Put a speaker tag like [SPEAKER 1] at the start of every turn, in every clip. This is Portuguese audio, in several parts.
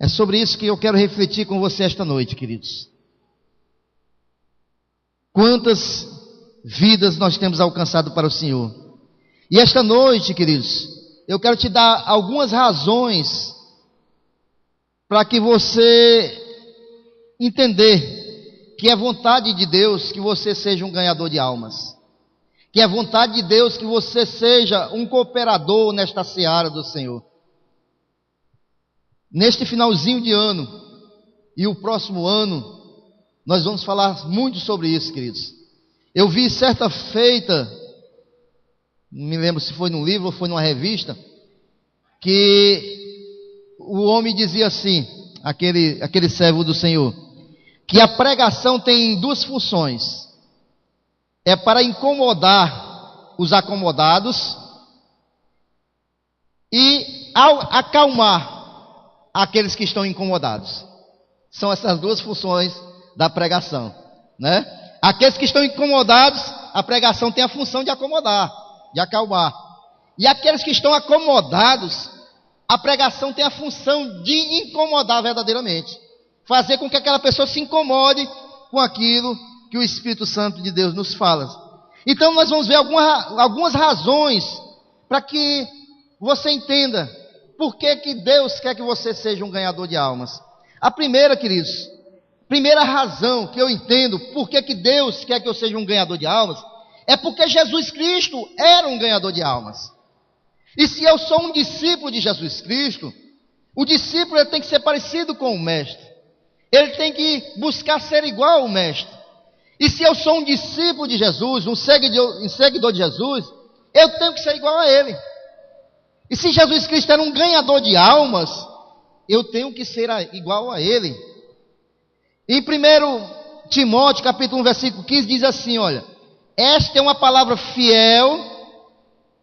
[SPEAKER 1] É sobre isso que eu quero refletir com você esta noite, queridos. Quantas vidas nós temos alcançado para o Senhor? E esta noite, queridos, eu quero te dar algumas razões para que você entender que é vontade de Deus que você seja um ganhador de almas. Que é vontade de Deus que você seja um cooperador nesta seara do Senhor. Neste finalzinho de ano e o próximo ano, nós vamos falar muito sobre isso, queridos. Eu vi certa feita, não me lembro se foi num livro ou foi numa revista, que o homem dizia assim, aquele servo do Senhor, que a pregação tem duas funções. É para incomodar os acomodados e acalmar aqueles que estão incomodados. São essas duas funções da pregação, né? Aqueles que estão incomodados, a pregação tem a função de acomodar, de acalmar. E aqueles que estão acomodados, a pregação tem a função de incomodar verdadeiramente. Fazer com que aquela pessoa se incomode com aquilo que o Espírito Santo de Deus nos fala. Então nós vamos ver algumas razões para que você entenda por que Deus quer que você seja um ganhador de almas. A primeira, queridos, primeira razão que eu entendo por que Deus quer que eu seja um ganhador de almas, é porque Jesus Cristo era um ganhador de almas. E se eu sou um discípulo de Jesus Cristo, o discípulo ele tem que ser parecido com o mestre. Ele tem que buscar ser igual ao mestre. E se eu sou um discípulo de Jesus, um seguidor de Jesus, eu tenho que ser igual a ele. E se Jesus Cristo era um ganhador de almas, eu tenho que ser igual a ele. Em 1 Timóteo, capítulo 1, versículo 15, diz assim, olha, esta é uma palavra fiel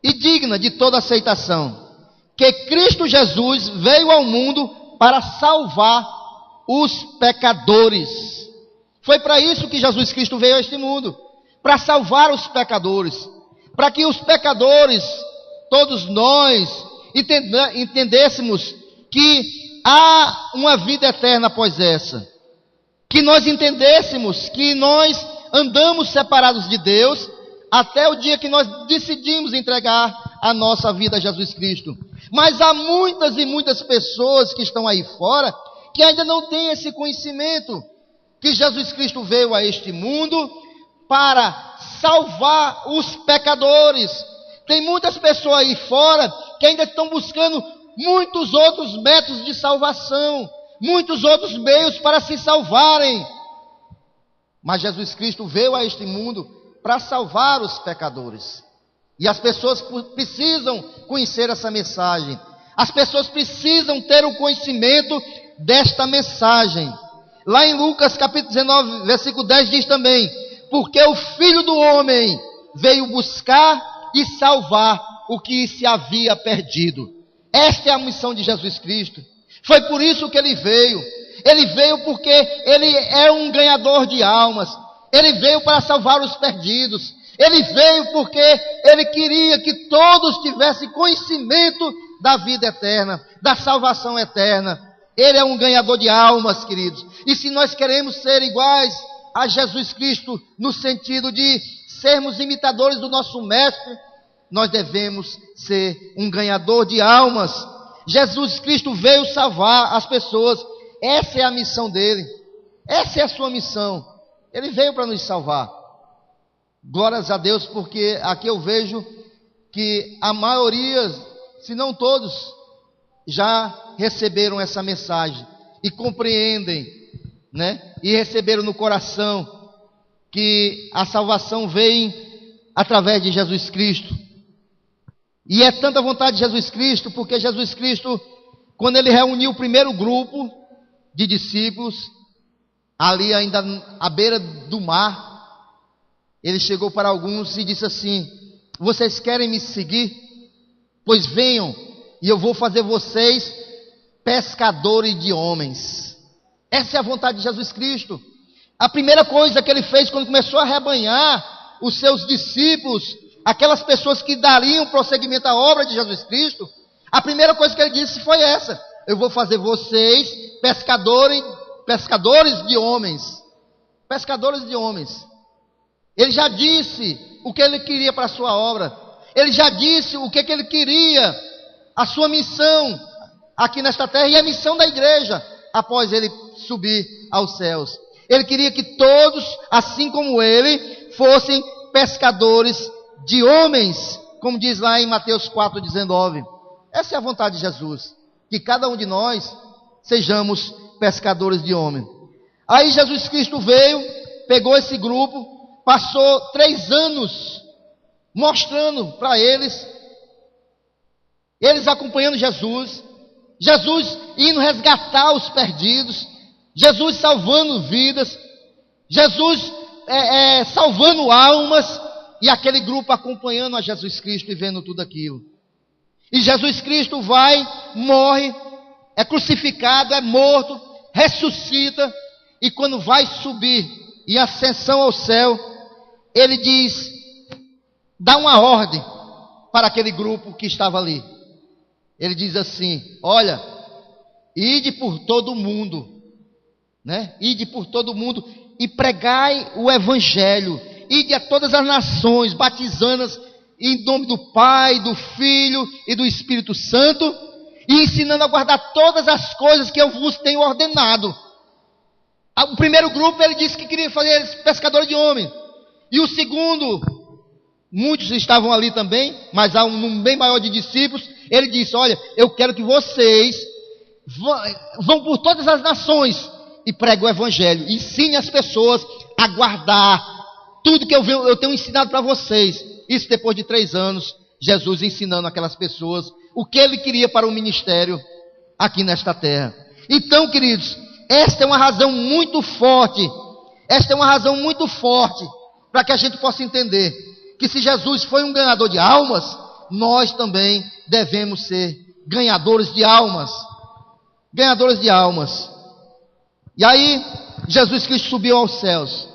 [SPEAKER 1] e digna de toda aceitação, que Cristo Jesus veio ao mundo para salvar os pecadores. Foi para isso que Jesus Cristo veio a este mundo, para salvar os pecadores, para que os pecadores, todos nós, entendêssemos que há uma vida eterna após essa, que nós entendêssemos que nós andamos separados de Deus, até o dia que nós decidimos entregar a nossa vida a Jesus Cristo. Mas há muitas e muitas pessoas que estão aí fora, que ainda não têm esse conhecimento, que Jesus Cristo veio a este mundo para salvar os pecadores. Tem muitas pessoas aí fora que ainda estão buscando muitos outros métodos de salvação, muitos outros meios para se salvarem. Mas Jesus Cristo veio a este mundo para salvar os pecadores. E as pessoas precisam conhecer essa mensagem. As pessoas precisam ter o conhecimento desta mensagem. Lá em Lucas capítulo 19, versículo 10 diz também, porque o Filho do Homem veio buscar e salvar o que se havia perdido. Esta é a missão de Jesus Cristo. Foi por isso que ele veio. Ele veio porque ele é um ganhador de almas. Ele veio para salvar os perdidos. Ele veio porque ele queria que todos tivessem conhecimento da vida eterna, da salvação eterna. Ele é um ganhador de almas, queridos. E se nós queremos ser iguais a Jesus Cristo, no sentido de sermos imitadores do nosso mestre, nós devemos ser um ganhador de almas. Jesus Cristo veio salvar as pessoas. Essa é a missão dele. Essa é a sua missão. Ele veio para nos salvar. Glórias a Deus, porque aqui eu vejo que a maioria, se não todos, já receberam essa mensagem e compreendem, né? E receberam no coração que a salvação vem através de Jesus Cristo. E é tanta vontade de Jesus Cristo, porque Jesus Cristo, quando ele reuniu o primeiro grupo de discípulos, ali ainda à beira do mar, ele chegou para alguns e disse assim: vocês querem me seguir? Pois venham, e eu vou fazer vocês pescadores de homens. Essa é a vontade de Jesus Cristo. A primeira coisa que ele fez quando começou a rebanhar os seus discípulos, aquelas pessoas que dariam prosseguimento à obra de Jesus Cristo, a primeira coisa que ele disse foi essa: eu vou fazer vocês pescadores de homens. Pescadores de homens. Ele já disse o que ele queria para a sua obra. Ele já disse o que ele queria, a sua missão aqui nesta terra e a missão da igreja após ele subir aos céus. Ele queria que todos, assim como ele, fossem pescadores de homens, como diz lá em Mateus 4,19. Essa é a vontade de Jesus, que cada um de nós sejamos pescadores de homens. Aí Jesus Cristo veio, pegou esse grupo, passou 3 anos mostrando para eles acompanhando Jesus, Jesus indo resgatar os perdidos, Jesus salvando vidas, Jesus salvando almas, e aquele grupo acompanhando a Jesus Cristo e vendo tudo aquilo. E Jesus Cristo vai, morre, é crucificado, é morto, ressuscita, e quando vai subir em ascensão ao céu, ele diz, dá uma ordem para aquele grupo que estava ali. Ele diz assim: olha, ide por todo o mundo, né? Ide por todo o mundo e pregai o evangelho, ide a todas as nações, batizando-as em nome do Pai, do Filho e do Espírito Santo, e ensinando a guardar todas as coisas que eu vos tenho ordenado. O primeiro grupo ele disse que queria fazer eles pescadores de homens, e o segundo, muitos estavam ali também, mas há um número bem maior de discípulos. Ele disse: olha, eu quero que vocês vão por todas as nações e preguem o evangelho, ensine as pessoas a guardar tudo que eu tenho ensinado para vocês. Isso depois de 3 anos, Jesus ensinando aquelas pessoas o que ele queria para o ministério aqui nesta terra. Então, queridos, esta é uma razão muito forte, para que a gente possa entender que se Jesus foi um ganhador de almas, nós também devemos ser ganhadores de almas. Ganhadores de almas. E aí, Jesus Cristo subiu aos céus.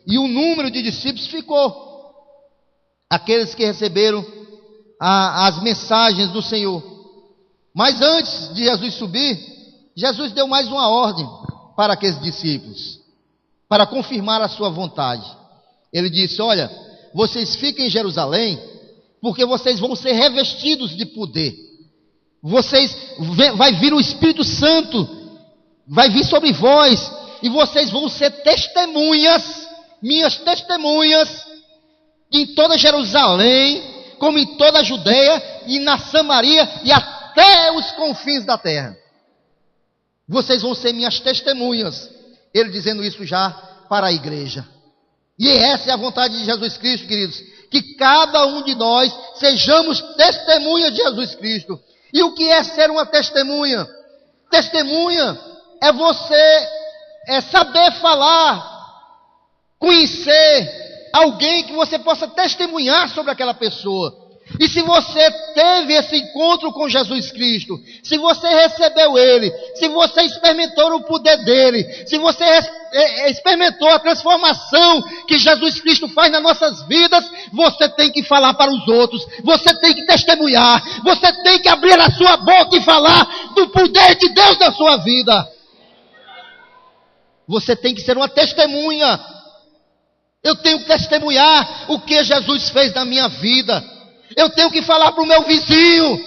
[SPEAKER 1] E o número de discípulos ficou. Aqueles que receberam as mensagens do Senhor. Mas antes de Jesus subir, Jesus deu mais uma ordem para aqueles discípulos, para confirmar a sua vontade. Ele disse: olha, vocês fiquem em Jerusalém, porque vocês vão ser revestidos de poder. Vai vir o Espírito Santo, vai vir sobre vós, e vocês vão ser testemunhas, minhas testemunhas, em toda Jerusalém, como em toda a Judeia, e na Samaria, e até os confins da terra. Vocês vão ser minhas testemunhas. Ele dizendo isso já para a igreja. E essa é a vontade de Jesus Cristo, queridos, que cada um de nós sejamos testemunhas de Jesus Cristo. E o que é ser uma testemunha? Testemunha é você saber falar, conhecer alguém que você possa testemunhar sobre aquela pessoa. E se você teve esse encontro com Jesus Cristo, se você recebeu Ele, se você experimentou o poder dEle, se você experimentou a transformação que Jesus Cristo faz nas nossas vidas, você tem que falar para os outros, você tem que testemunhar, você tem que abrir a sua boca e falar do poder de Deus na sua vida. Você tem que ser uma testemunha. Eu tenho que testemunhar o que Jesus fez na minha vida. Eu tenho que falar para o meu vizinho,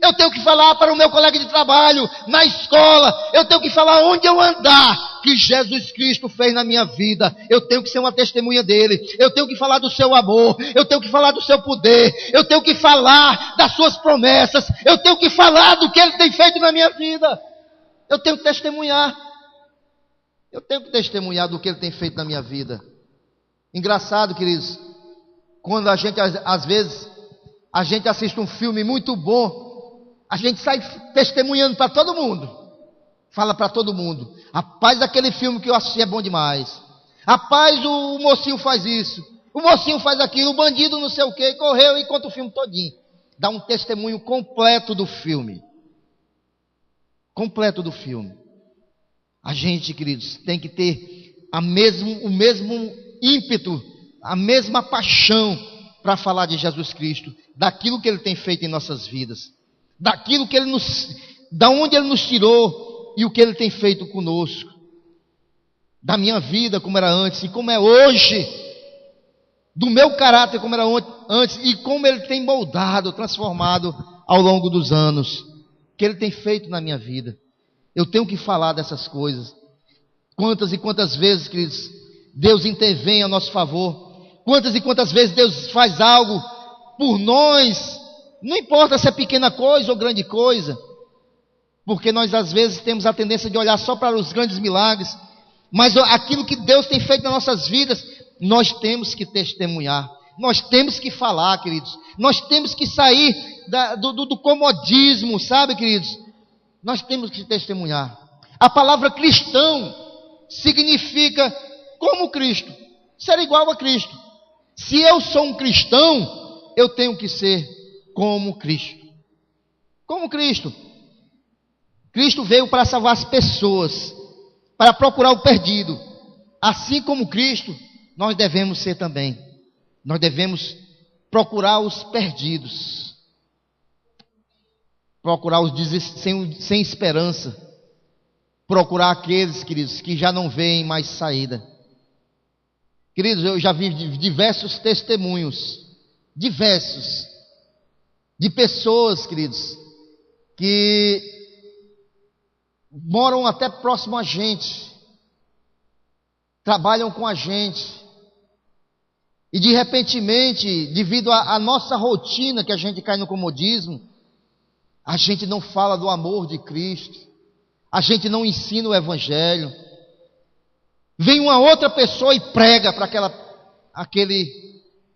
[SPEAKER 1] eu tenho que falar para o meu colega de trabalho, na escola, eu tenho que falar onde eu andar, que Jesus Cristo fez na minha vida. Eu tenho que ser uma testemunha dele, eu tenho que falar do seu amor, eu tenho que falar do seu poder, eu tenho que falar das suas promessas, eu tenho que falar do que ele tem feito na minha vida. Eu tenho que testemunhar do que ele tem feito na minha vida. Engraçado, queridos, quando a gente às vezes a gente assiste um filme muito bom, a gente sai testemunhando para todo mundo, fala para todo mundo: rapaz, aquele filme que eu assisti é bom demais, rapaz, o mocinho faz isso, o mocinho faz aquilo, o bandido não sei o que, correu e conta o filme todinho, dá um testemunho completo do filme. A gente, queridos, tem que ter o mesmo ímpeto, a mesma paixão para falar de Jesus Cristo, daquilo que Ele tem feito em nossas vidas, daquilo que da onde Ele nos tirou e o que Ele tem feito conosco, da minha vida como era antes e como é hoje, do meu caráter como era antes e como Ele tem moldado, transformado ao longo dos anos, que Ele tem feito na minha vida. Eu tenho que falar dessas coisas. Quantas e quantas vezes, queridos, Deus intervém a nosso favor. Quantas e quantas vezes Deus faz algo por nós, não importa se é pequena coisa ou grande coisa, porque nós às vezes temos a tendência de olhar só para os grandes milagres, mas aquilo que Deus tem feito nas nossas vidas, nós temos que testemunhar, nós temos que falar, queridos, nós temos que sair do comodismo, sabe, queridos? Nós temos que testemunhar. A palavra cristão significa como Cristo, ser igual a Cristo. Se eu sou um cristão, eu tenho que ser como Cristo. Como Cristo. Cristo veio para salvar as pessoas, para procurar o perdido. Assim como Cristo, nós devemos ser também. Nós devemos procurar os perdidos. Procurar os sem esperança. Procurar aqueles, queridos, que já não veem mais saída. Queridos, eu já vi diversos testemunhos, diversos, de pessoas, queridos, que moram até próximo a gente, trabalham com a gente, e de repentemente, devido à nossa rotina, que a gente cai no comodismo, a gente não fala do amor de Cristo, a gente não ensina o Evangelho. Vem uma outra pessoa e prega para aquele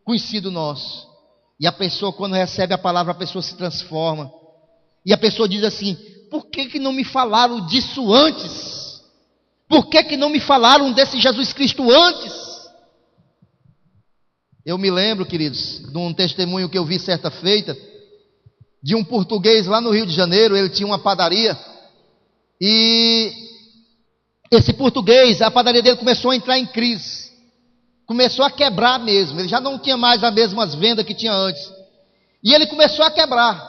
[SPEAKER 1] conhecido nosso. E a pessoa, quando recebe a palavra, a pessoa se transforma. E a pessoa diz assim: por que não me falaram disso antes? Por que não me falaram desse Jesus Cristo antes? Eu me lembro, queridos, de um testemunho que eu vi certa feita, de um português lá no Rio de Janeiro. Ele tinha uma padaria. E esse português, a padaria dele começou a entrar em crise. Começou a quebrar mesmo. Ele já não tinha mais as mesmas vendas que tinha antes. E ele começou a quebrar.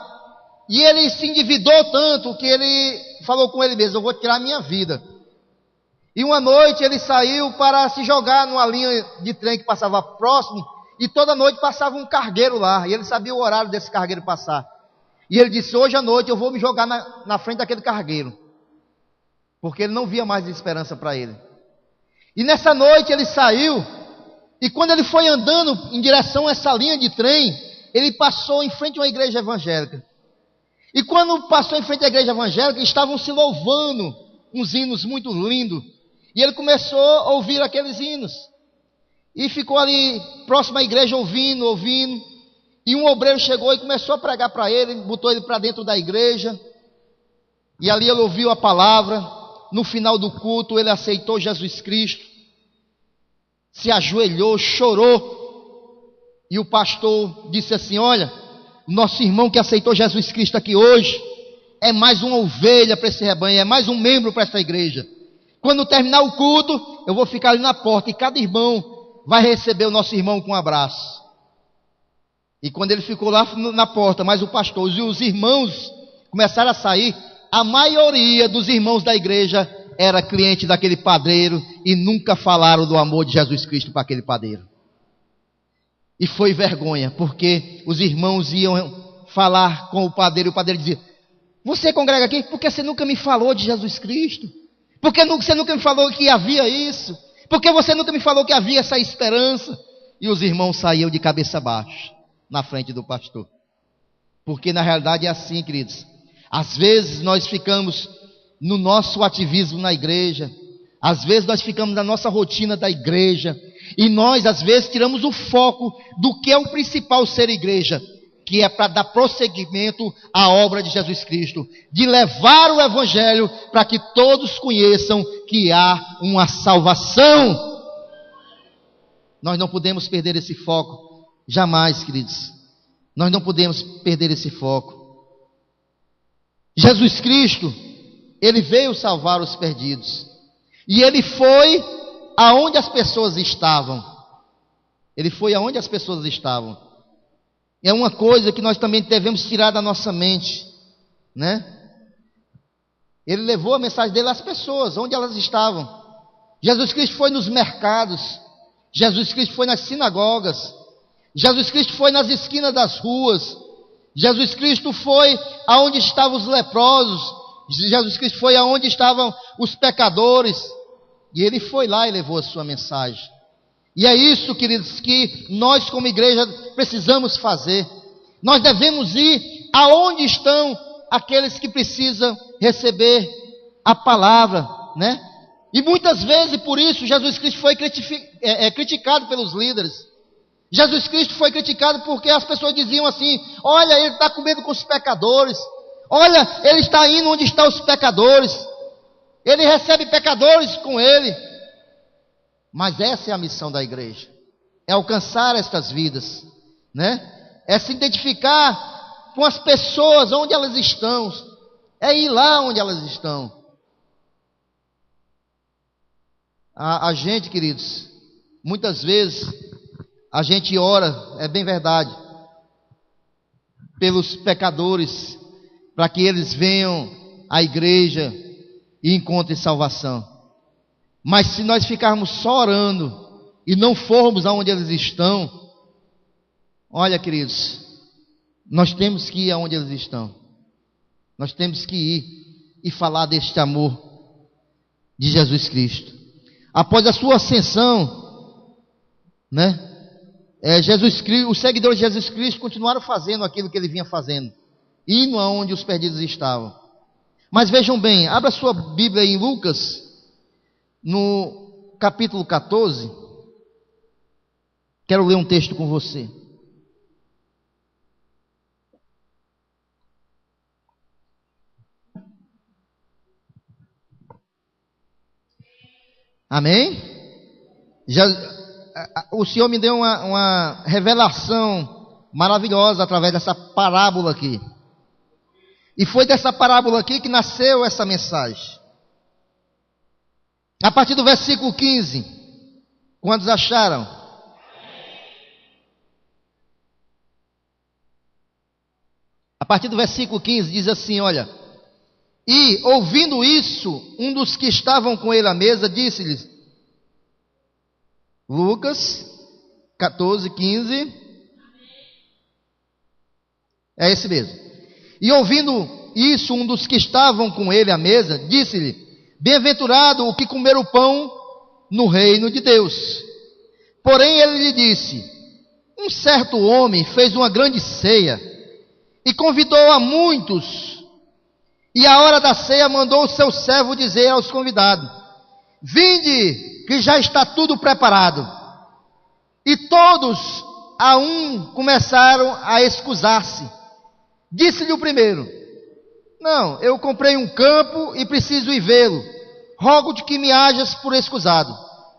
[SPEAKER 1] E ele se endividou tanto que ele falou com ele mesmo: eu vou tirar a minha vida. E uma noite ele saiu para se jogar numa linha de trem que passava próximo. E toda noite passava um cargueiro lá. E ele sabia o horário desse cargueiro passar. E ele disse: hoje à noite eu vou me jogar na frente daquele cargueiro. Porque ele não via mais esperança para ele. E nessa noite ele saiu, e quando ele foi andando em direção a essa linha de trem, ele passou em frente a uma igreja evangélica. E quando passou em frente à igreja evangélica, estavam se louvando uns hinos muito lindos. E ele começou a ouvir aqueles hinos. E ficou ali próximo à igreja ouvindo. E um obreiro chegou e começou a pregar para ele, botou ele para dentro da igreja. E ali ele ouviu a palavra. No final do culto, ele aceitou Jesus Cristo, se ajoelhou, chorou, e o pastor disse assim: olha, nosso irmão que aceitou Jesus Cristo aqui hoje, é mais uma ovelha para esse rebanho, é mais um membro para essa igreja. Quando terminar o culto, eu vou ficar ali na porta, e cada irmão vai receber o nosso irmão com um abraço. E quando ele ficou lá na porta, mas o pastor e os irmãos começaram a sair, a maioria dos irmãos da igreja era cliente daquele padeiro e nunca falaram do amor de Jesus Cristo para aquele padeiro. E foi vergonha, porque os irmãos iam falar com o padeiro e o padeiro dizia: você congrega aqui porque você nunca me falou de Jesus Cristo? Porque você nunca me falou que havia isso? Porque você nunca me falou que havia essa esperança? E os irmãos saíam de cabeça baixa na frente do pastor. Porque na realidade é assim, queridos. Às vezes nós ficamos no nosso ativismo na igreja, às vezes nós ficamos na nossa rotina da igreja, e nós às vezes tiramos o foco do que é o principal ser igreja, que é para dar prosseguimento à obra de Jesus Cristo, de levar o Evangelho para que todos conheçam que há uma salvação. Nós não podemos perder esse foco, jamais, queridos. Nós não podemos perder esse foco. Jesus Cristo, Ele veio salvar os perdidos. E Ele foi aonde as pessoas estavam. Ele foi aonde as pessoas estavam. É uma coisa que nós também devemos tirar da nossa mente, né? Ele levou a mensagem dele às pessoas, onde elas estavam. Jesus Cristo foi nos mercados. Jesus Cristo foi nas sinagogas. Jesus Cristo foi nas esquinas das ruas. Jesus Cristo foi aonde estavam os leprosos. Jesus Cristo foi aonde estavam os pecadores. E ele foi lá e levou a sua mensagem. E é isso, queridos, que nós como igreja precisamos fazer. Nós devemos ir aonde estão aqueles que precisam receber a palavra, né? E muitas vezes, por isso, Jesus Cristo foi criticado pelos líderes. Jesus Cristo foi criticado porque as pessoas diziam assim: olha, ele está comendo com os pecadores. Olha, ele está indo onde estão os pecadores. Ele recebe pecadores com ele. Mas essa é a missão da igreja. É alcançar estas vidas, né? É se identificar com as pessoas onde elas estão. É ir lá onde elas estão. A gente, queridos, muitas vezes a gente ora, é bem verdade, pelos pecadores, para que eles venham à igreja e encontrem salvação. Mas se nós ficarmos só orando e não formos aonde eles estão, olha, queridos, nós temos que ir aonde eles estão. Nós temos que ir e falar deste amor de Jesus Cristo. Após a sua ascensão, né? Jesus Cristo, os seguidores de Jesus Cristo continuaram fazendo aquilo que ele vinha fazendo, indo aonde os perdidos estavam. Mas vejam bem, abra sua Bíblia em Lucas, no capítulo 14. Quero ler um texto com você. Amém? O Senhor me deu uma revelação maravilhosa através dessa parábola aqui. E foi dessa parábola aqui que nasceu essa mensagem. A partir do versículo 15. Quantos acharam? A partir do versículo 15 diz assim, olha: e ouvindo isso, um dos que estavam com ele à mesa disse-lhes, Lucas 14, 15, é esse mesmo. E ouvindo isso, um dos que estavam com ele à mesa disse-lhe, bem-aventurado o que comer o pão no reino de Deus. Porém ele lhe disse, um certo homem fez uma grande ceia e convidou a muitos. E à hora da ceia mandou o seu servo dizer aos convidados, vinde, que já está tudo preparado. E todos a um começaram a excusar-se. Disse-lhe o primeiro, não, eu comprei um campo e preciso ir vê-lo. Rogo-te que me hajas por excusado.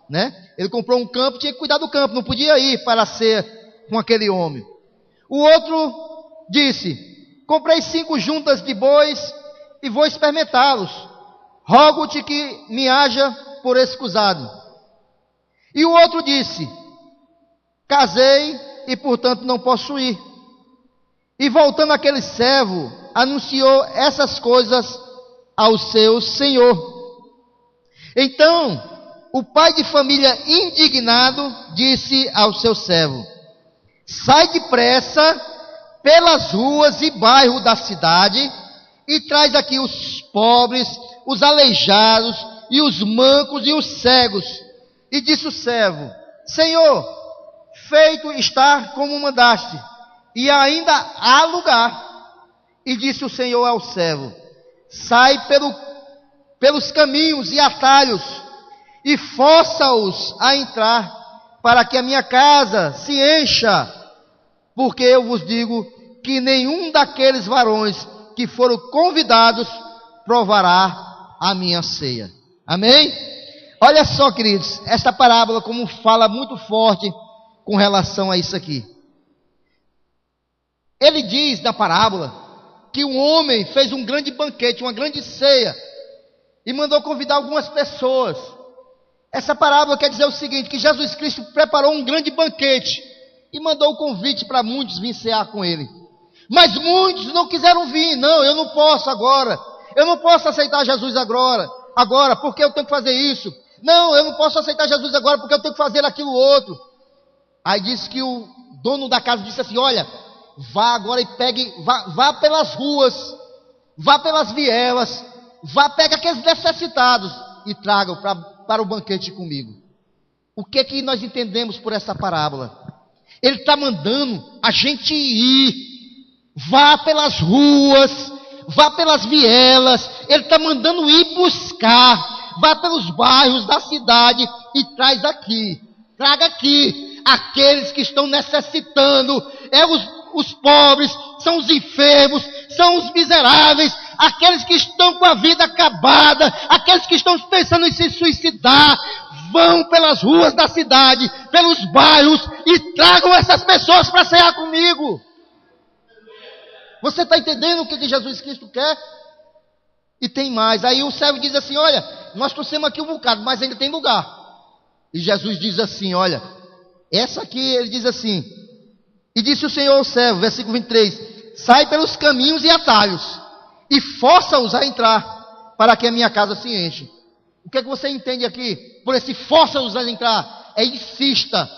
[SPEAKER 1] Né? Ele comprou um campo, tinha que cuidar do campo, não podia ir para a ceia com aquele homem. O outro disse, comprei 5 juntas de bois e vou experimentá-los. Rogo-te que me haja por excusado. E o outro disse, casei e portanto não posso ir. E voltando aquele servo, anunciou essas coisas ao seu senhor. Então, o pai de família indignado disse ao seu servo, sai depressa pelas ruas e bairros da cidade e traz aqui os pobres, os aleijados, e os mancos e os cegos. E disse o servo, Senhor, feito está como mandaste, e ainda há lugar. E disse o Senhor ao servo, sai pelos caminhos e atalhos, e força-os a entrar, para que a minha casa se encha, porque eu vos digo que nenhum daqueles varões que foram convidados provará a minha ceia. Amém? Olha só, queridos, esta parábola como fala muito forte com relação a isso aqui. Ele diz na parábola que um homem fez um grande banquete, uma grande ceia, e mandou convidar algumas pessoas. Essa parábola quer dizer o seguinte, que Jesus Cristo preparou um grande banquete e mandou o convite para muitos vir cear com ele. Mas muitos não quiseram vir. Não, eu não posso agora. Eu não posso aceitar Jesus agora, porque eu tenho que fazer isso. Não, eu não posso aceitar Jesus agora, porque eu tenho que fazer aquilo outro. Aí disse que o dono da casa disse assim: olha, vá agora e pegue, vá pelas ruas, vá pelas vielas, vá, pegue aqueles necessitados e traga para o banquete comigo. O que é que nós entendemos por essa parábola? Ele está mandando a gente ir, vá pelas ruas, vá pelas vielas, ele está mandando ir buscar, vá pelos bairros da cidade e traga aqui, aqueles que estão necessitando, os pobres, são os enfermos, são os miseráveis, aqueles que estão com a vida acabada, aqueles que estão pensando em se suicidar. Vão pelas ruas da cidade, pelos bairros e tragam essas pessoas para cear comigo. Você está entendendo o que Jesus Cristo quer? E tem mais. Aí o servo diz assim: olha, nós trouxemos aqui um bocado, mas ainda tem lugar. E Jesus diz assim: olha, essa aqui, ele diz assim: e disse o Senhor ao servo, versículo 23, sai pelos caminhos e atalhos, e força-os a entrar, para que a minha casa se enche. O que é que você entende aqui por esse força-os a entrar? É insista,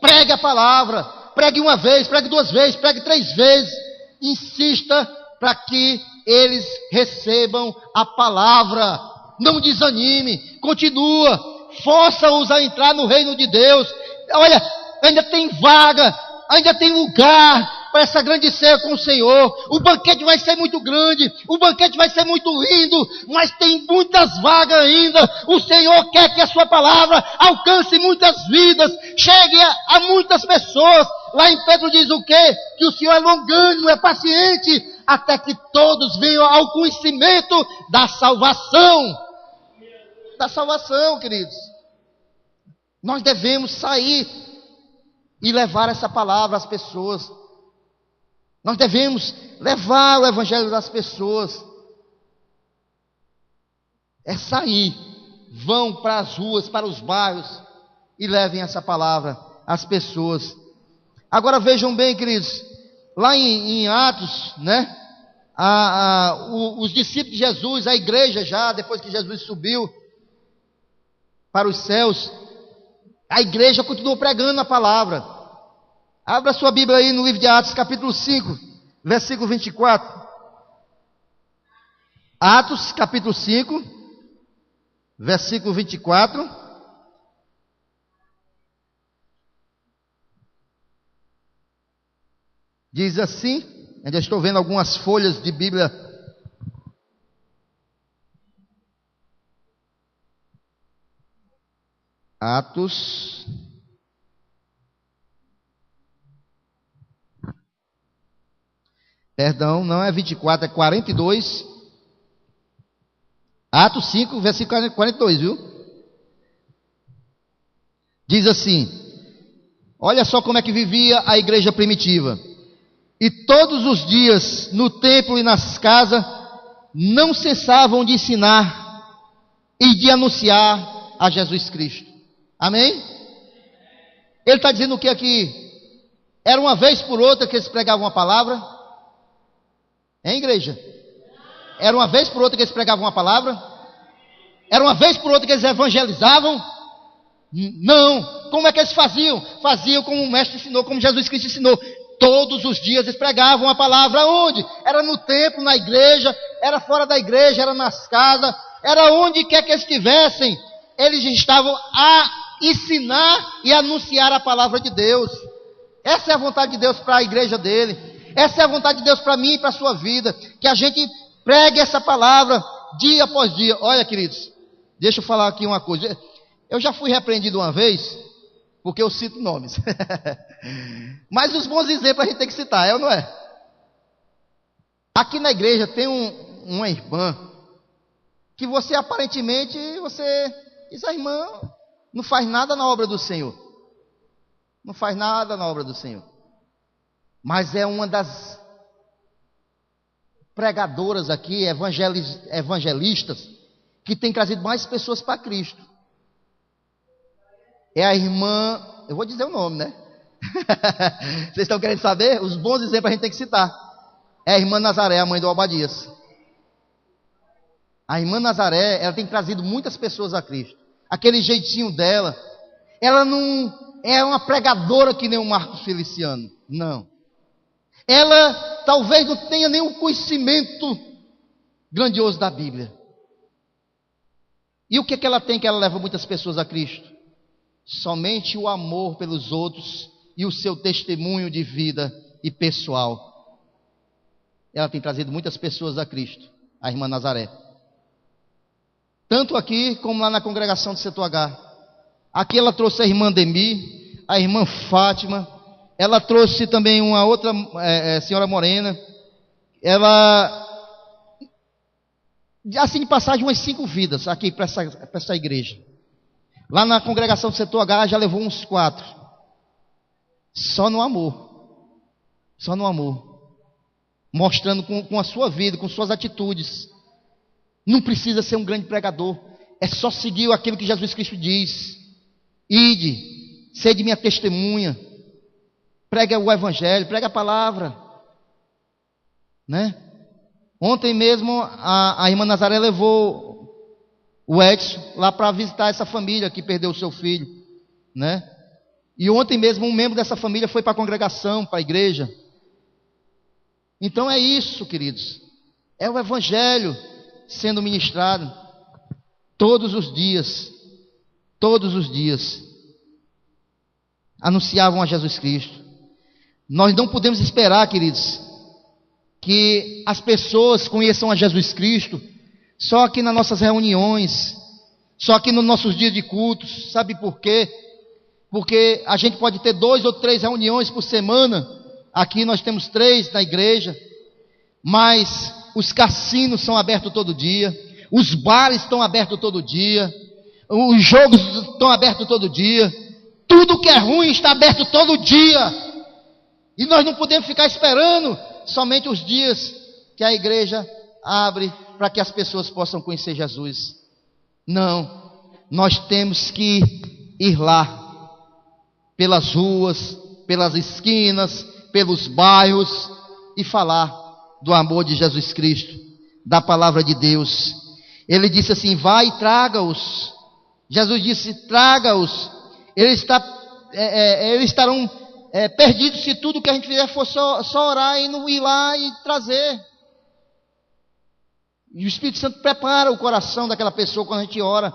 [SPEAKER 1] pregue a palavra, pregue uma vez, pregue duas vezes, pregue 3 vezes, insista para que eles recebam a palavra. Não desanime, continua, força-os a entrar no reino de Deus. Olha, ainda tem vaga, ainda tem lugar para essa grande ceia com o Senhor. O banquete vai ser muito grande, o banquete vai ser muito lindo, mas tem muitas vagas ainda. O Senhor quer que a sua palavra alcance muitas vidas, chegue a muitas pessoas. Lá em Pedro diz o quê? Que o Senhor é longânimo, é paciente, até que todos venham ao conhecimento da salvação. Da salvação, queridos. Nós devemos sair e levar essa palavra às pessoas. Nós devemos levar o evangelho das pessoas. É sair. Vão para as ruas, para os bairros e levem essa palavra às pessoas. Agora vejam bem, queridos, lá em Atos, né? Os discípulos de Jesus, a igreja já, depois que Jesus subiu para os céus, a igreja continuou pregando a palavra. Abra sua Bíblia aí no livro de Atos, capítulo 5, versículo 24. Atos, capítulo 5, versículo 24. Diz assim, ainda estou vendo algumas folhas de Bíblia. Atos. Perdão, não é 24, é 42. Atos 5, versículo 42, viu? Diz assim: olha só como é que vivia a igreja primitiva. E todos os dias, no templo e nas casas, não cessavam de ensinar e de anunciar a Jesus Cristo. Amém? Ele está dizendo o que aqui? Era uma vez por outra que eles pregavam a palavra? Hein, igreja? Era uma vez por outra que eles pregavam a palavra? Era uma vez por outra que eles evangelizavam? Não. Como é que eles faziam? Faziam como o mestre ensinou, como Jesus Cristo ensinou. Todos os dias eles pregavam a palavra. Onde? Era no templo, na igreja, era fora da igreja, era nas casas, era onde quer que eles estivessem. Eles estavam a ensinar e anunciar a palavra de Deus. Essa é a vontade de Deus para a igreja dele. Essa é a vontade de Deus para mim e para a sua vida. Que a gente pregue essa palavra dia após dia. Olha, queridos, deixa eu falar aqui uma coisa. Eu já fui repreendido uma vez, porque eu cito nomes. Mas os bons exemplos a gente tem que citar, é ou não é? Aqui na igreja tem uma irmã, que você aparentemente, diz: a irmã não faz nada na obra do Senhor. Não faz nada na obra do Senhor. Mas é uma das pregadoras aqui, evangelistas, que tem trazido mais pessoas para Cristo. É a irmã, eu vou dizer o nome, né? Vocês estão querendo saber? Os bons exemplos a gente tem que citar. É a irmã Nazaré, a mãe do Obadias. A irmã Nazaré, ela tem trazido muitas pessoas a Cristo. Aquele jeitinho dela, ela não é uma pregadora que nem o Marcos Feliciano, não. Ela talvez não tenha nenhum conhecimento grandioso da Bíblia. E o que é que ela tem que ela leva muitas pessoas a Cristo? Somente o amor pelos outros e o seu testemunho de vida e pessoal. Ela tem trazido muitas pessoas a Cristo, a irmã Nazaré. Tanto aqui como lá na congregação do Setor H. Aqui ela trouxe a irmã Demi, a irmã Fátima. Ela trouxe também uma outra senhora morena. Ela, assim de passagem, umas 5 vidas aqui para essa igreja. Lá na congregação do Setor H já levou uns 4. Só no amor. Só no amor. Mostrando com a sua vida, com suas atitudes. Não precisa ser um grande pregador. É só seguir aquilo que Jesus Cristo diz. Ide, sede minha testemunha. Prega o evangelho, prega a palavra. Né? Ontem mesmo a irmã Nazaré levou o Edson lá para visitar essa família que perdeu o seu filho. Né? E ontem mesmo um membro dessa família foi para a congregação, para a igreja. Então é isso, queridos. É o evangelho sendo ministrado todos os dias. Todos os dias. Anunciavam a Jesus Cristo. Nós não podemos esperar, queridos, que as pessoas conheçam a Jesus Cristo só aqui nas nossas reuniões, só aqui nos nossos dias de cultos. Sabe por quê? Porque a gente pode ter 2 ou 3 reuniões por semana. Aqui nós temos 3 na igreja, mas os cassinos são abertos todo dia, os bares estão abertos todo dia, os jogos estão abertos todo dia, tudo que é ruim está aberto todo dia. E nós não podemos ficar esperando somente os dias que a igreja abre para que as pessoas possam conhecer Jesus. Não, nós temos que ir lá, pelas ruas, pelas esquinas, pelos bairros, e falar do amor de Jesus Cristo, da palavra de Deus. Ele disse assim: vai e traga-os. Jesus disse: traga-os. Eles estarão perdidos se tudo que a gente fizer for só orar e não ir lá e trazer. E o Espírito Santo prepara o coração daquela pessoa quando a gente ora.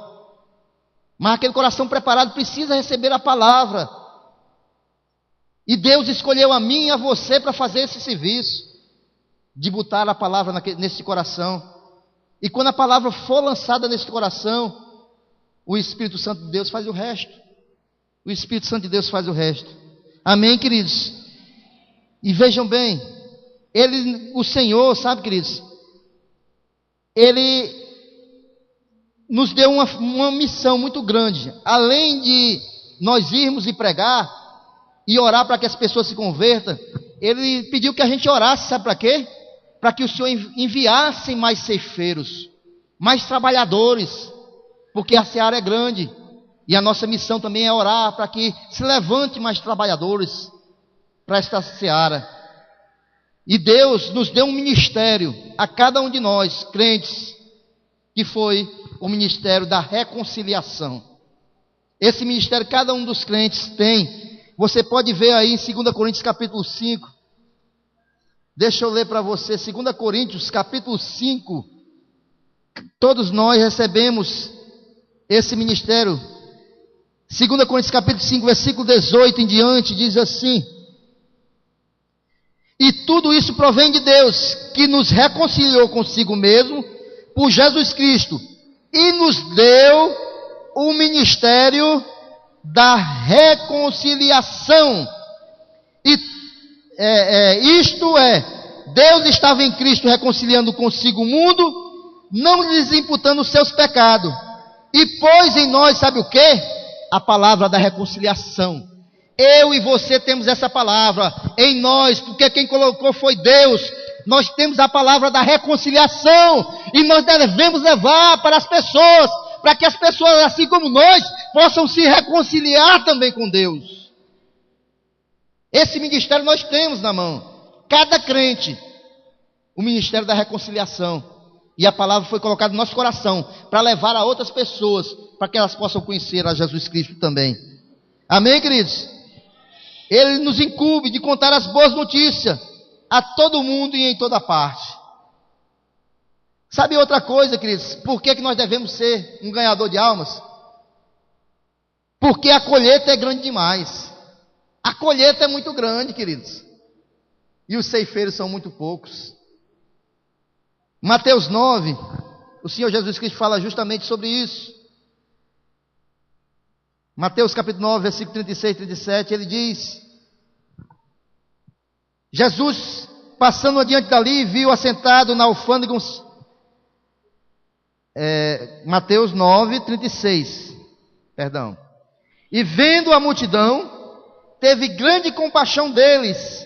[SPEAKER 1] Mas aquele coração preparado precisa receber a palavra. E Deus escolheu a mim e a você para fazer esse serviço, de botar a palavra nesse coração. E quando a palavra for lançada nesse coração, o Espírito Santo de Deus faz o resto. O Espírito Santo de Deus faz o resto. Amém, queridos? E vejam bem, o Senhor, sabe, queridos, Ele nos deu uma missão muito grande. Além de nós irmos e pregar e orar para que as pessoas se convertam, Ele pediu que a gente orasse, sabe para quê? Para que o Senhor enviasse mais ceifeiros, mais trabalhadores, porque a seara é grande, e a nossa missão também é orar para que se levante mais trabalhadores para esta seara. E Deus nos deu um ministério a cada um de nós, crentes, que foi o ministério da reconciliação. Esse ministério cada um dos crentes tem. Você pode ver aí em 2 Coríntios capítulo 5. Deixa eu ler para você, 2 Coríntios capítulo 5. Todos nós recebemos esse ministério. 2 Coríntios capítulo 5, versículo 18 em diante, diz assim: e tudo isso provém de Deus, que nos reconciliou consigo mesmo, por Jesus Cristo, e nos deu o ministério da reconciliação. Isto é, Deus estava em Cristo reconciliando consigo o mundo, não lhes imputando os seus pecados, e pôs em nós, sabe o que? A palavra da reconciliação. Eu e você temos essa palavra em nós, porque quem colocou foi Deus. Nós temos a palavra da reconciliação, e nós devemos levar para as pessoas, para que as pessoas, assim como nós, possam se reconciliar também com Deus. Esse ministério nós temos na mão, cada crente, o ministério da reconciliação. E a palavra foi colocada no nosso coração para levar a outras pessoas, para que elas possam conhecer a Jesus Cristo também. Amém, queridos? Ele nos incumbe de contar as boas notícias a todo mundo e em toda parte. Sabe outra coisa, queridos? Por que nós devemos ser um ganhador de almas? Porque a colheita é grande demais. A colheita é muito grande, queridos. E os ceifeiros são muito poucos. Mateus 9, o Senhor Jesus Cristo fala justamente sobre isso. Mateus capítulo 9, versículo 36 e 37, ele diz: Jesus, passando adiante dali, viu assentado na alfândega Mateus 9, 36, perdão. E vendo a multidão, teve grande compaixão deles,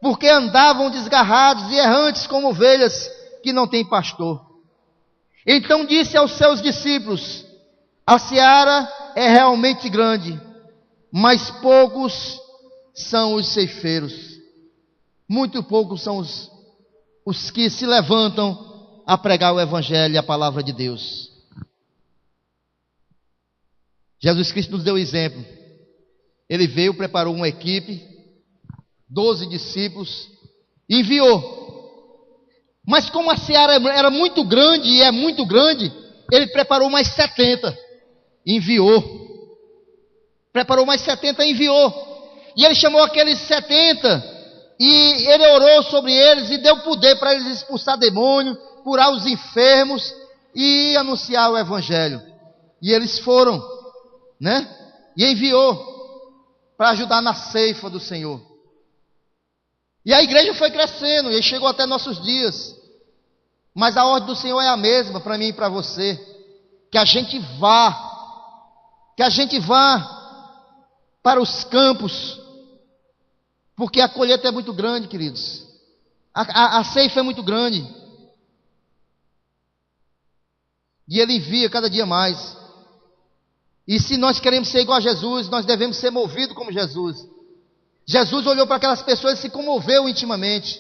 [SPEAKER 1] porque andavam desgarrados e errantes como ovelhas que não têm pastor. Então disse aos seus discípulos: a seara é realmente grande, mas poucos são os ceifeiros. Muito poucos são os que se levantam a pregar o evangelho e a palavra de Deus. Jesus Cristo nos deu exemplo. Ele veio, preparou uma equipe, 12 discípulos, enviou. Mas como a seara era muito grande e é muito grande, ele preparou mais 70, enviou. Preparou mais 70, enviou. E ele chamou aqueles 70 e ele orou sobre eles e deu poder para eles expulsar demônio, curar os enfermos e anunciar o evangelho. E eles foram, né? E enviou para ajudar na ceifa do Senhor. E a igreja foi crescendo e chegou até nossos dias. Mas a ordem do Senhor é a mesma para mim e para você. Que a gente vá para os campos, porque a colheita é muito grande, queridos. A ceifa é muito grande. E Ele envia cada dia mais. E se nós queremos ser igual a Jesus, nós devemos ser movidos como Jesus. Jesus olhou para aquelas pessoas e se comoveu intimamente.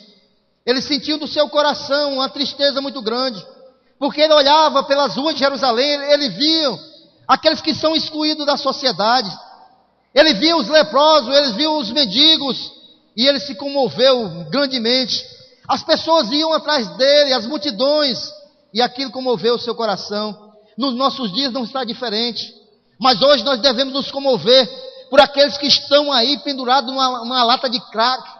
[SPEAKER 1] Ele sentiu do seu coração uma tristeza muito grande, porque ele olhava pelas ruas de Jerusalém, ele via aqueles que são excluídos da sociedade, ele via os leprosos, ele via os mendigos, e ele se comoveu grandemente. As pessoas iam atrás dele, as multidões, e aquilo comoveu o seu coração. Nos nossos dias não está diferente, mas hoje nós devemos nos comover por aqueles que estão aí pendurados numa lata de crack,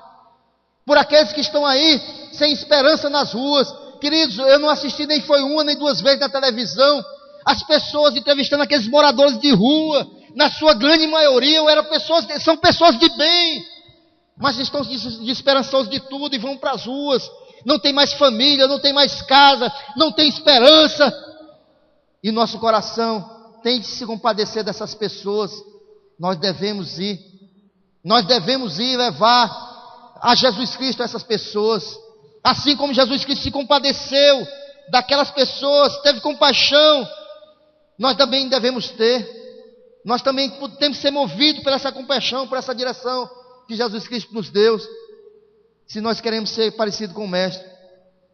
[SPEAKER 1] por aqueles que estão aí sem esperança nas ruas. Queridos, eu não assisti nem foi uma nem duas vezes na televisão as pessoas entrevistando aqueles moradores de rua. Na sua grande maioria são pessoas de bem, mas estão desesperançosos de tudo e vão para as ruas. Não tem mais família, não tem mais casa, não tem esperança. E nosso coração tem de se compadecer dessas pessoas. Nós devemos ir levar a Jesus Cristo a essas pessoas, assim como Jesus Cristo se compadeceu daquelas pessoas, teve compaixão. Nós também devemos ter. Nós também temos que ser movidos por essa compaixão, por essa direção que Jesus Cristo nos deu. Se nós queremos ser parecidos com o Mestre,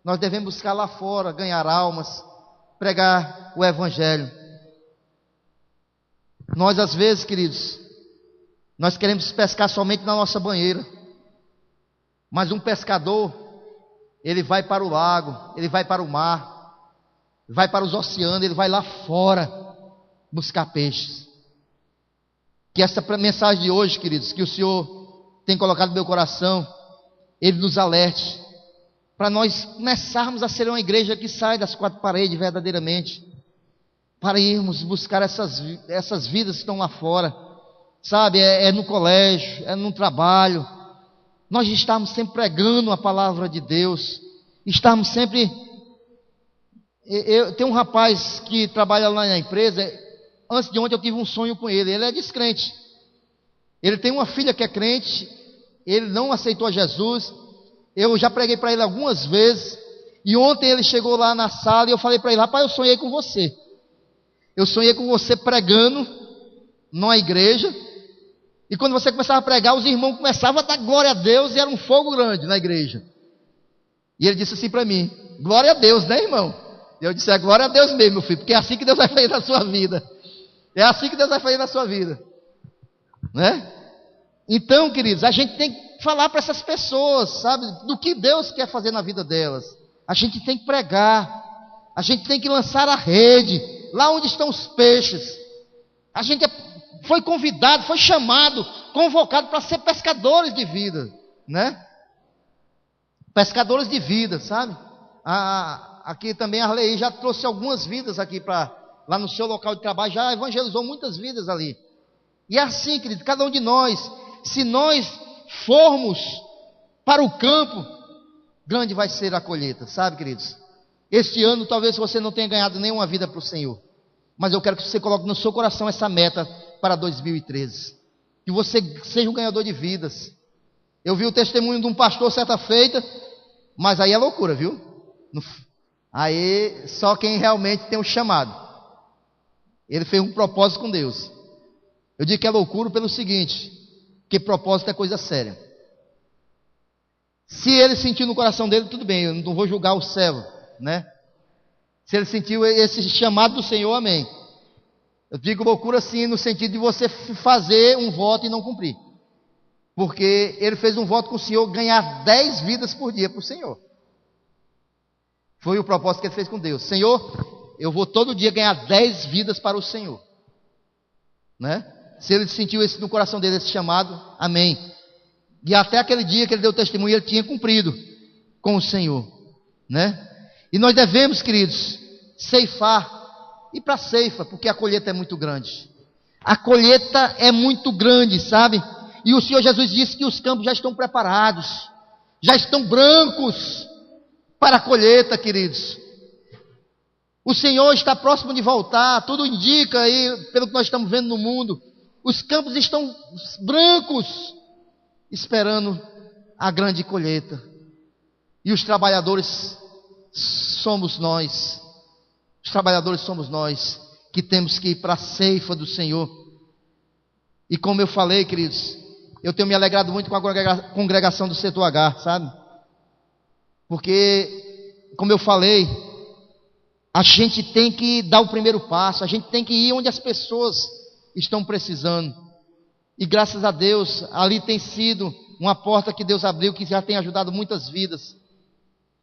[SPEAKER 1] nós devemos buscar lá fora, ganhar almas, pregar o Evangelho. Nós às vezes, queridos, nós queremos pescar somente na nossa banheira, mas um pescador, ele vai para o lago, ele vai para o mar, vai para os oceanos, ele vai lá fora buscar peixes. Que essa mensagem de hoje, queridos, que o Senhor tem colocado no meu coração, Ele nos alerte, para nós começarmos a ser uma igreja que sai das quatro paredes verdadeiramente, para irmos buscar essas vidas que estão lá fora, sabe, é no colégio, é no trabalho, nós estamos sempre pregando a palavra de Deus, estamos sempre... Tem um rapaz que trabalha lá na empresa. Antes de ontem eu tive um sonho com ele. Ele é descrente, ele tem uma filha que é crente, ele não aceitou Jesus. Eu já preguei para ele algumas vezes, e ontem ele chegou lá na sala e eu falei para ele: rapaz, eu sonhei com você. Eu sonhei com você pregando numa igreja, e quando você começava a pregar, os irmãos começavam a dar glória a Deus, e era um fogo grande na igreja. E ele disse assim para mim: glória a Deus, né, irmão? E eu disse, glória a Deus mesmo, meu filho, porque é assim que Deus vai fazer na sua vida. É assim que Deus vai fazer na sua vida. Né? Então, queridos, a gente tem que falar para essas pessoas, sabe, do que Deus quer fazer na vida delas. A gente tem que pregar. A gente tem que lançar a rede, lá onde estão os peixes. A gente foi convidado, foi chamado, convocado para ser pescadores de vida, né? Pescadores de vida, sabe? Aqui também a Arlei já trouxe algumas vidas aqui lá no seu local de trabalho, já evangelizou muitas vidas ali. E é assim, querido, cada um de nós, se nós formos para o campo, grande vai ser a colheita, sabe, queridos? Este ano talvez você não tenha ganhado nenhuma vida para o Senhor, mas eu quero que você coloque no seu coração essa meta para 2013, que você seja um ganhador de vidas. Eu vi o testemunho de um pastor certa feita, mas aí é loucura, viu? Aí só quem realmente tem um chamado, ele fez um propósito com Deus. Eu digo que é loucura pelo seguinte, que propósito é coisa séria. Se ele sentiu no coração dele, tudo bem, eu não vou julgar o servo, né? Se ele sentiu esse chamado do Senhor, amém. Eu digo loucura sim, no sentido de você fazer um voto e não cumprir. Porque ele fez um voto com o Senhor, ganhar 10 vidas por dia para o Senhor. Foi o propósito que ele fez com Deus. Senhor, eu vou todo dia ganhar 10 vidas para o Senhor. Né? Se ele sentiu esse no coração dele, esse chamado, amém. E até aquele dia que ele deu testemunho, ele tinha cumprido com o Senhor, né? E nós devemos, queridos, ceifar, ir para a ceifa, porque a colheita é muito grande. A colheita é muito grande, sabe? E o Senhor Jesus disse que os campos já estão preparados, já estão brancos para a colheita, queridos. O Senhor está próximo de voltar, tudo indica aí, pelo que nós estamos vendo no mundo, os campos estão brancos, esperando a grande colheita. E os trabalhadores somos nós. Os trabalhadores somos nós que temos que ir para a ceifa do Senhor. E como eu falei, queridos, eu tenho me alegrado muito com a congregação do setor H, sabe? Porque, como eu falei, a gente tem que dar o primeiro passo, a gente tem que ir onde as pessoas estão precisando. E graças a Deus, ali tem sido uma porta que Deus abriu, que já tem ajudado muitas vidas.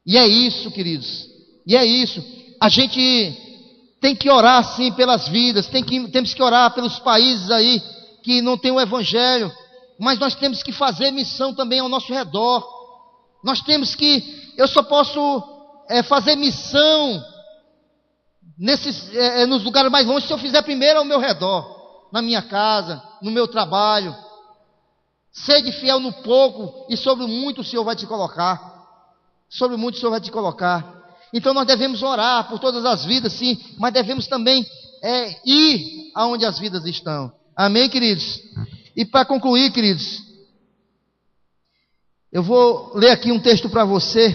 [SPEAKER 1] E é isso, queridos. E é isso. A gente tem que orar sim pelas vidas, temos que orar pelos países aí que não tem o Evangelho, mas nós temos que fazer missão também ao nosso redor. Nós temos que, eu só posso fazer missão nos lugares mais longe se eu fizer primeiro ao meu redor, na minha casa, no meu trabalho. Sede fiel no pouco e sobre muito o Senhor vai te colocar. Sobre muito o Senhor vai te colocar. Então nós devemos orar por todas as vidas, sim, mas devemos também ir aonde as vidas estão. Amém, queridos? E para concluir, queridos, eu vou ler aqui um texto para você,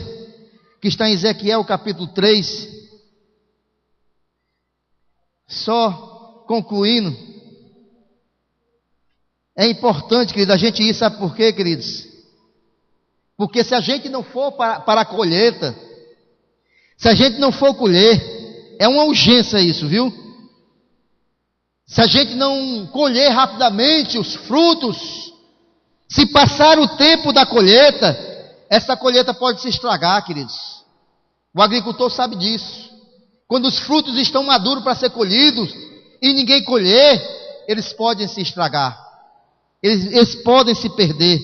[SPEAKER 1] que está em Ezequiel capítulo 3. Só concluindo, é importante, queridos, a gente ir, sabe por quê, queridos? Porque se a gente não for para a colheita, se a gente não for colher, é uma urgência isso, viu? Se a gente não colher rapidamente os frutos, se passar o tempo da colheita, essa colheita pode se estragar, queridos. O agricultor sabe disso. Quando os frutos estão maduros para ser colhidos e ninguém colher, eles podem se estragar. Eles podem se perder.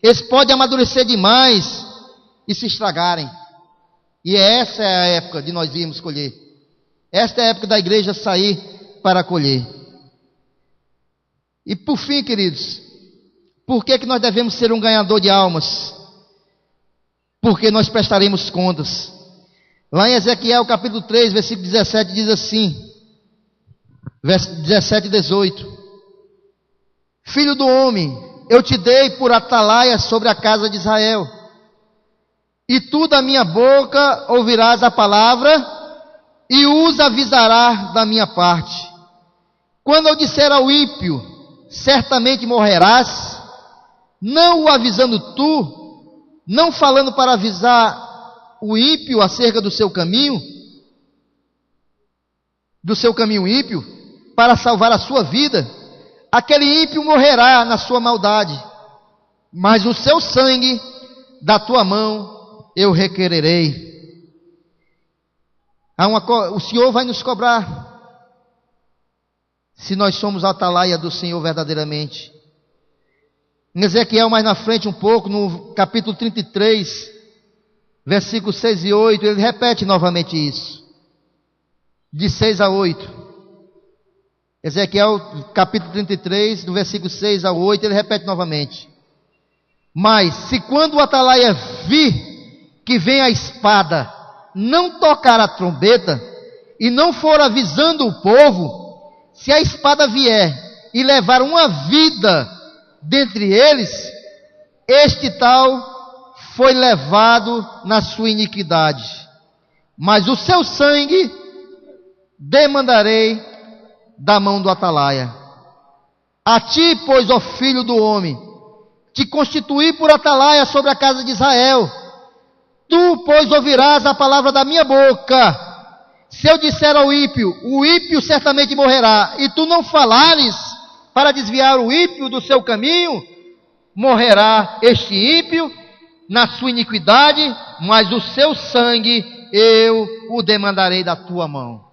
[SPEAKER 1] Eles podem amadurecer demais e se estragarem. E essa é a época de nós irmos colher. Esta é a época da igreja sair para colher. E por fim, queridos, por que nós devemos ser um ganhador de almas? Porque nós prestaremos contas. Lá em Ezequiel capítulo 3, versículo 17, diz assim, verso 17 e 18: Filho do homem, eu te dei por atalaia sobre a casa de Israel, e tu da minha boca ouvirás a palavra, e os avisarás da minha parte. Quando eu disser ao ímpio, certamente morrerás, não o avisando tu, não falando para avisar o ímpio acerca do seu caminho, do seu caminho ímpio para salvar a sua vida, aquele ímpio morrerá na sua maldade, mas o seu sangue da tua mão eu requererei. O Senhor vai nos cobrar se nós somos a atalaia do Senhor verdadeiramente. Em Ezequiel, mais na frente um pouco, no capítulo 33, versículos 6 e 8, ele repete novamente isso, de 6 a 8. Ezequiel, capítulo 33, do versículo 6 a 8, ele repete novamente: mas se quando o atalaia vir que vem a espada, não tocar a trombeta, e não for avisando o povo, se a espada vier e levar uma vida dentre eles, este tal foi levado na sua iniquidade, mas o seu sangue demandarei da mão do atalaia. A ti, pois, ó filho do homem, te constituí por atalaia sobre a casa de Israel. Tu, pois, ouvirás a palavra da minha boca. Se eu disser ao ímpio, o ímpio certamente morrerá, e tu não falares para desviar o ímpio do seu caminho, morrerá este ímpio na sua iniquidade, mas o seu sangue eu o demandarei da tua mão.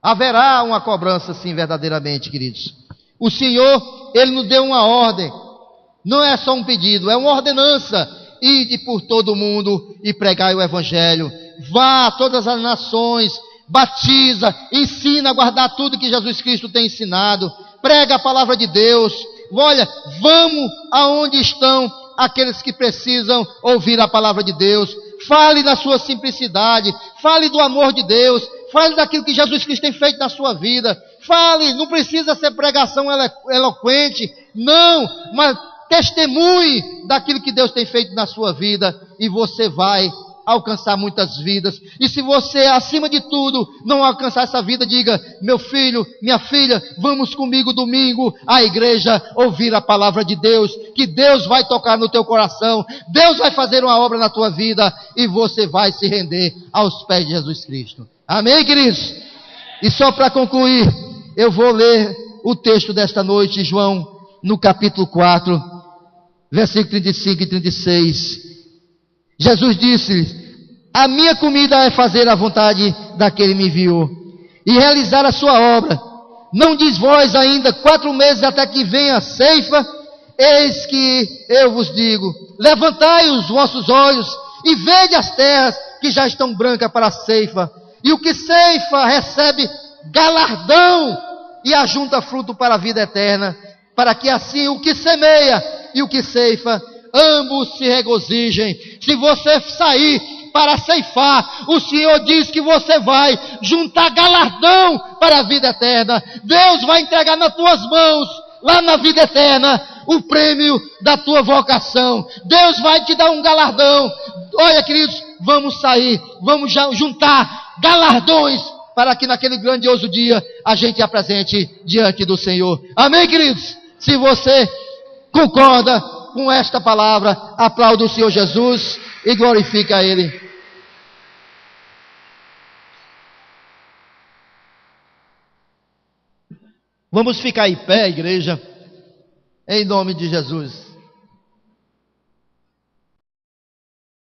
[SPEAKER 1] Haverá uma cobrança, sim, verdadeiramente, queridos. O Senhor, Ele nos deu uma ordem, não é só um pedido, é uma ordenança: ide por todo o mundo e pregai o Evangelho. Vá a todas as nações, batiza, ensina a guardar tudo que Jesus Cristo tem ensinado, prega a palavra de Deus. Olha, vamos aonde estão aqueles que precisam ouvir a palavra de Deus. Fale da sua simplicidade, fale do amor de Deus, fale daquilo que Jesus Cristo tem feito na sua vida. Fale, não precisa ser pregação eloquente, não, mas testemunhe daquilo que Deus tem feito na sua vida, e você vai alcançar muitas vidas. E se você, acima de tudo, não alcançar essa vida, diga: meu filho, minha filha, vamos comigo domingo à igreja ouvir a palavra de Deus, que Deus vai tocar no teu coração, Deus vai fazer uma obra na tua vida, e você vai se render aos pés de Jesus Cristo. Amém, queridos? E só para concluir, eu vou ler o texto desta noite, João, no capítulo 4, versículo 35 e 36. Jesus disse: a minha comida é fazer a vontade daquele que me enviou e realizar a sua obra. Não diz vós ainda 4 meses até que venha a ceifa? Eis que eu vos digo: levantai os vossos olhos e vede as terras que já estão brancas para a ceifa. E o que ceifa recebe galardão e ajunta fruto para a vida eterna, para que assim o que semeia e o que ceifa, ambos se regozijem. Se você sair para ceifar, o Senhor diz que você vai juntar galardão para a vida eterna. Deus vai entregar nas tuas mãos, lá na vida eterna, o prêmio da tua vocação. Deus vai te dar um galardão. Olha, queridos, vamos sair, vamos juntar galardões, para que naquele grandioso dia a gente apresente diante do Senhor. Amém, queridos? Se você concorda com esta palavra, aplauda o Senhor Jesus e glorifica a Ele. Vamos ficar em pé, igreja, em nome de Jesus.